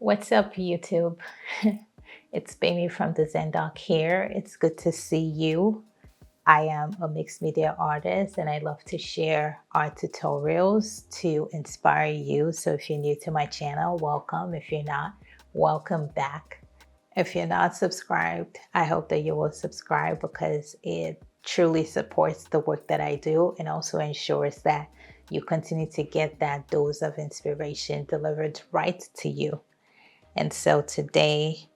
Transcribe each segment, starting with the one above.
What's up, YouTube? It's Baby from TheZenDoc here. It's good to see you. I am a mixed media artist and I love to share art tutorials to inspire you. So if you're new to my channel, welcome. If you're not, welcome back. If you're not subscribed, I hope that you will subscribe because it truly supports the work that I do and also ensures that you continue to get that dose of inspiration delivered right to you. And so today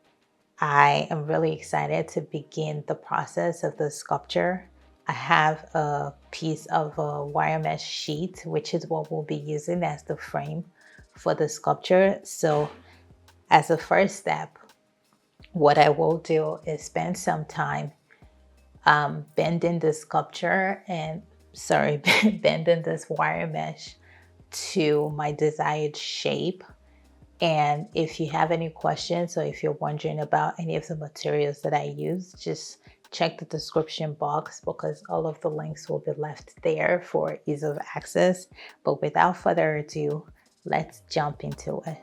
I am really excited to begin the process of the sculpture. I have a piece of a wire mesh sheet, which is what we'll be using as the frame for the sculpture. So as a first step, what I will do is spend some time bending the sculpture and bending this wire mesh to my desired shape. And if you have any questions or if you're wondering about any of the materials that I use, just check the description box because all of the links will be left there for ease of access. But without further ado, let's jump into it.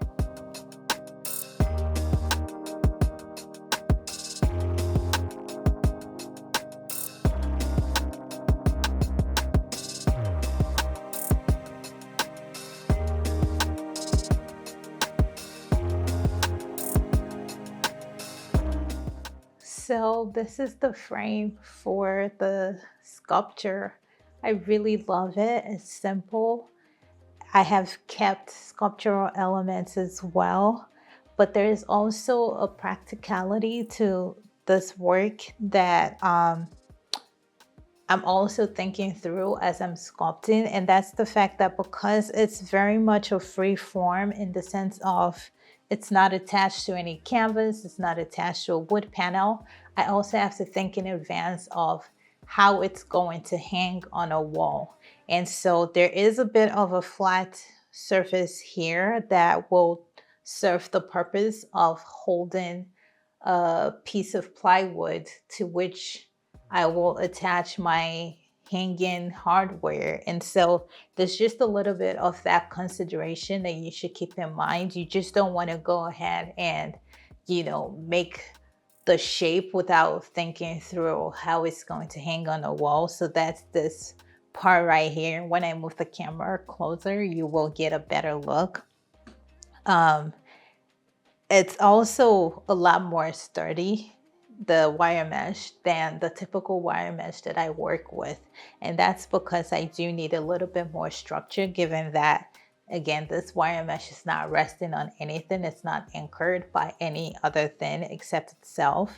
So this is the frame for the sculpture. I really love it. It's simple. I have kept sculptural elements as well, but there is also a practicality to this work that I'm also thinking through as I'm sculpting, and that's the fact that because it's very much a free form in the sense of it's not attached to any canvas, it's not attached to a wood panel, I also have to think in advance of how it's going to hang on a wall. And so there is a bit of a flat surface here that will serve the purpose of holding a piece of plywood to which I will attach my hanging hardware. And so there's just a little bit of that consideration that you should keep in mind. You just don't want to go ahead and, make the shape without thinking through how it's going to hang on the wall. So that's this part right here. When I move the camera closer, you will get a better look. It's also a lot more sturdy, the wire mesh, than the typical wire mesh that I work with. And that's because I do need a little bit more structure given that, again, this wire mesh is not resting on anything. It's not anchored by any other thing except itself.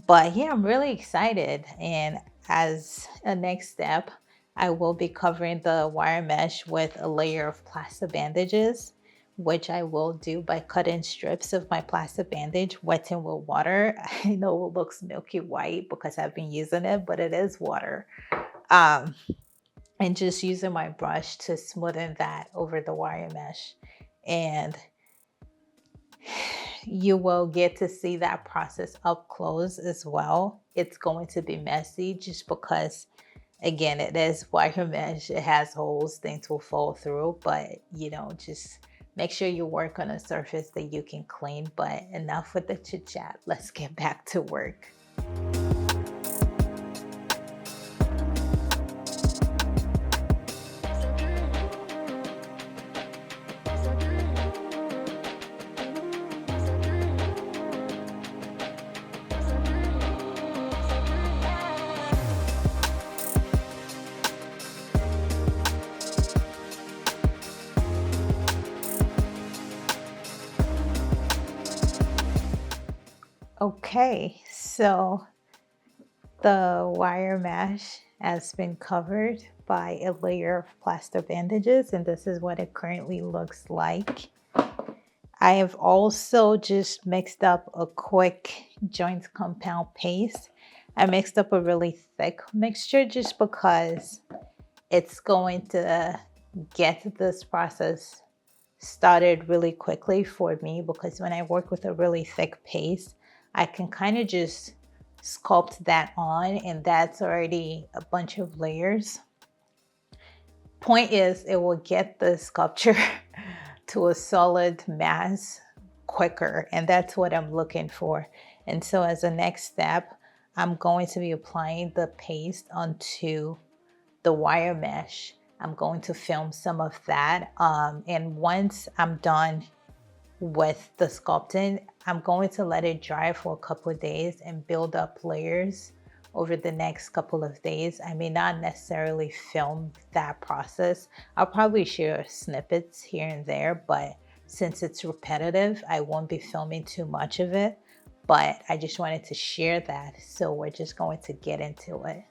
But yeah, I'm really excited. And as a next step, I will be covering the wire mesh with a layer of plaster bandages, which I will do by cutting strips of my plaster bandage, wetting with water. I know it looks milky white because I've been using it, but it is water. And just using my brush to smoothen that over the wire mesh. And you will get to see that process up close as well. It's going to be messy just because, again, it is wire mesh. It has holes, things will fall through, but just make sure you work on a surface that you can clean. But enough with the chit chat. Let's get back to work. Okay, so the wire mesh has been covered by a layer of plaster bandages, and this is what it currently looks like. I have also just mixed up a quick joint compound paste. I mixed up a really thick mixture just because it's going to get this process started really quickly for me, because when I work with a really thick paste, I can kind of just sculpt that on, and that's already a bunch of layers. Point is, it will get the sculpture to a solid mass quicker, and that's what I'm looking for. And so as a next step, I'm going to be applying the paste onto the wire mesh. I'm going to film some of that. And once I'm done with the sculpting, I'm going to let it dry for a couple of days and build up layers over the next couple of days. I may not necessarily film that process. I'll probably share snippets here and there, but since it's repetitive, I won't be filming too much of it. But I just wanted to share that. So we're just going to get into it.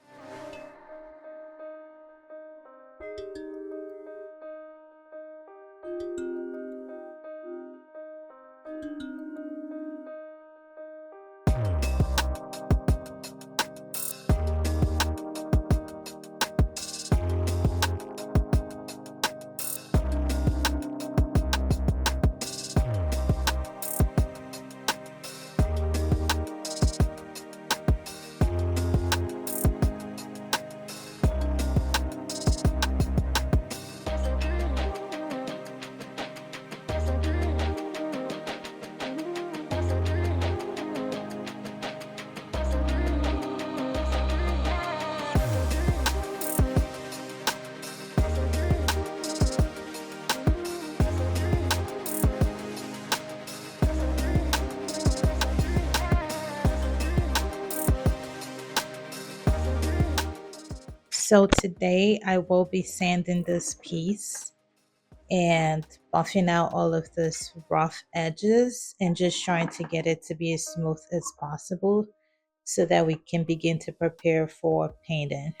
So today I will be sanding this piece and buffing out all of this rough edges and just trying to get it to be as smooth as possible so that we can begin to prepare for painting.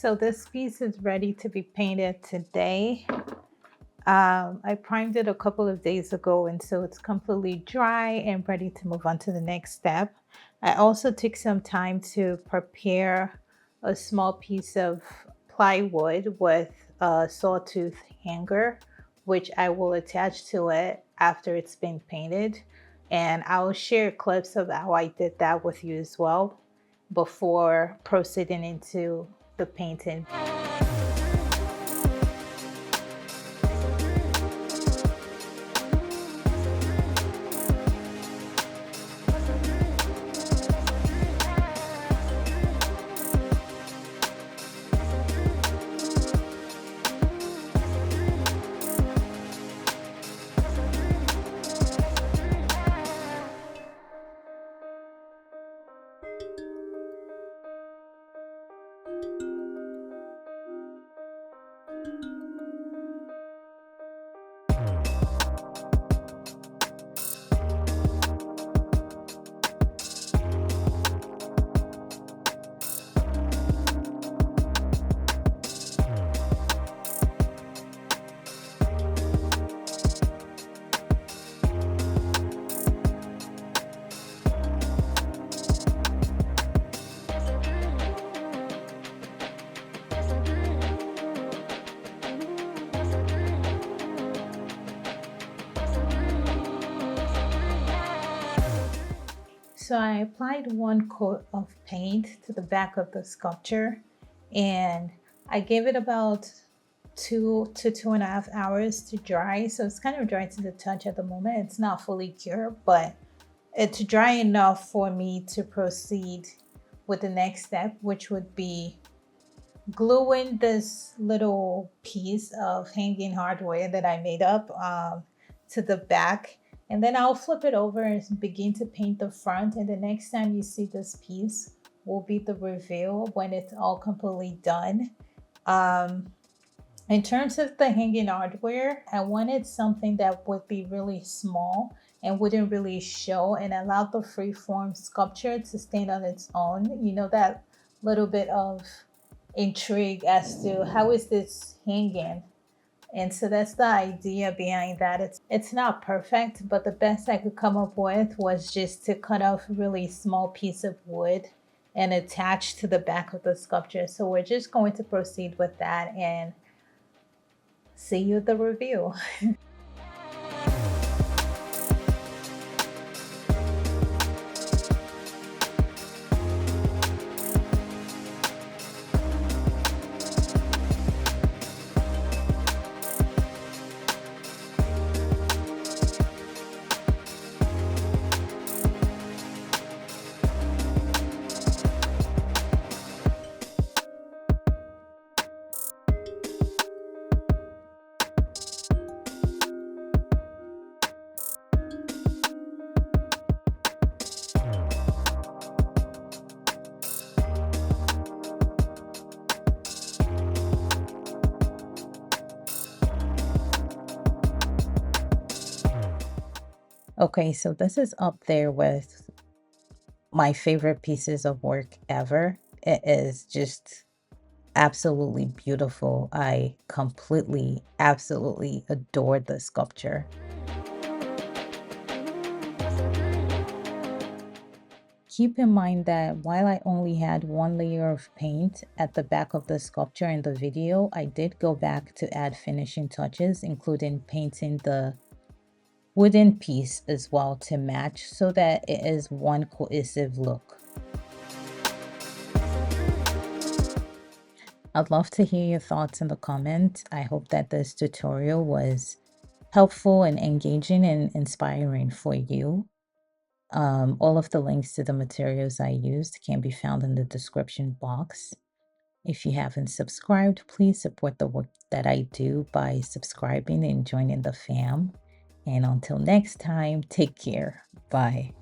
So this piece is ready to be painted today. I primed it a couple of days ago, and so it's completely dry and ready to move on to the next step. I also took some time to prepare a small piece of plywood with a sawtooth hanger, which I will attach to it after it's been painted. And I'll share clips of how I did that with you as well before proceeding into the painting. So I applied one coat of paint to the back of the sculpture, and I gave it about 2 to 2.5 hours to dry. So it's kind of dry to the touch at the moment. It's not fully cured, but it's dry enough for me to proceed with the next step, which would be gluing this little piece of hanging hardware that I made up to the back. And then I'll flip it over and begin to paint the front. And the next time you see this piece will be the reveal when it's all completely done. In terms of the hanging hardware, I wanted something that would be really small and wouldn't really show and allow the freeform sculpture to stand on its own. You know, that little bit of intrigue as to how is this hanging. And so that's the idea behind that. It's not perfect, but the best I could come up with was just to cut off a really small piece of wood and attach to the back of the sculpture. So we're just going to proceed with that and see you at the review. Okay, so this is up there with my favorite pieces of work ever. It is just absolutely beautiful. I completely, absolutely adored the sculpture. Keep in mind that while I only had one layer of paint at the back of the sculpture in the video, I did go back to add finishing touches, including painting the wooden piece as well to match so that it is one cohesive look. I'd love to hear your thoughts in the comments. I hope that this tutorial was helpful and engaging and inspiring for you. All of the links to the materials I used can be found in the description box. If you haven't subscribed, please support the work that I do by subscribing and joining the fam. And until next time, take care. Bye.